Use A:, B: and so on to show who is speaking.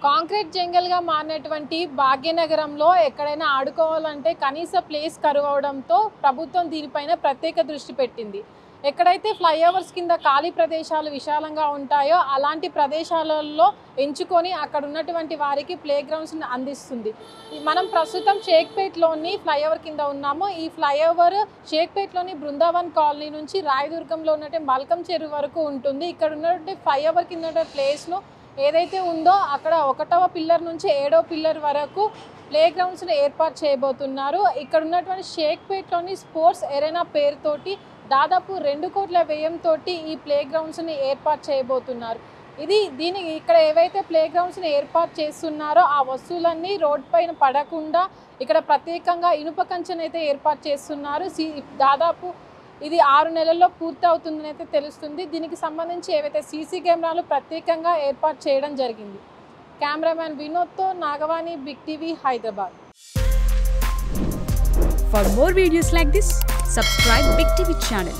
A: Concrete జంగల్‌గా మారినటువంటి భాగ్యనగరంలో ఎక్కడైనా ఆడుకోవాలంటే కనీస ప్లేస్ కరువవడంతో ప్రభుత్వం దీనిపైన ప్రత్యేక దృష్టి పెట్టింది. ఎక్కడైతే ఫ్లైఓవర్స్ కింద ఖాళీ ప్రదేశాలు విశాలంగా ఉంటాయో అలాంటి ప్రదేశాలలో ఎంచుకొని అక్కడ ఉన్నటువంటి వారికి ప్లే గ్రౌండ్స్‌ని అందిస్తుంది. మనం ప్రస్తుతం షేక్‌పేట్‌లోని ఫ్లైఓవర్ కింద ఉన్నాము. ఈ ఫ్లైఓవర్ షేక్‌పేట్‌లోని బృందావన్ కాలనీ నుంచి రాయదుర్గంలో ఉన్నటువంటి మల్కం చెరువు వరకు ఉంటుంది. ఇక్కడ ఉన్నటువంటి ఫ్లైఓవర్ కింద ఉన్న ప్లేస్‌ను ఏదైతే ఉందో అక్కడ 1వ పిల్లర్ నుంచి 7వ పిల్లర్ వరకు ప్లే గ్రౌండ్స్ని ఏర్పాటు చేయబోతున్నారు. ఇక్కడ ఉన్నటువంటి షేక్‌పేట్‌లోని స్పోర్ట్స్ ఎరేనా పేరుతోటి దాదాపు 2 కోట్ల వ్యయంతో ఈ ప్లే గ్రౌండ్స్ని ఏర్పాటు చేయబోతున్నారు. ఇక్కడ ఏవైతే ప్లే గ్రౌండ్స్ని ఏర్పాటు చేస్తున్నారో ఆ వస్తువులన్నీ రోడ్ పైన పడకుండా ఇక్కడ ప్రత్యేకంగా ఇనుప కంచెను అయితే ఏర్పాటు చేస్తున్నారు. దాదాపు ఇది 6 నెలల్లో పూర్తి అవుతుందని అయితే తెలుస్తుంది. దీనికి సంబంధించి ఏవైతే సీసీ కెమెరాలు ప్రత్యేకంగా ఏర్పాటు చేయడం జరిగింది. కెమెరామ్యాన్ వినోద్తో Nagavani, big TV, Hyderabad.
B: For more videos like this, subscribe Big TV channel.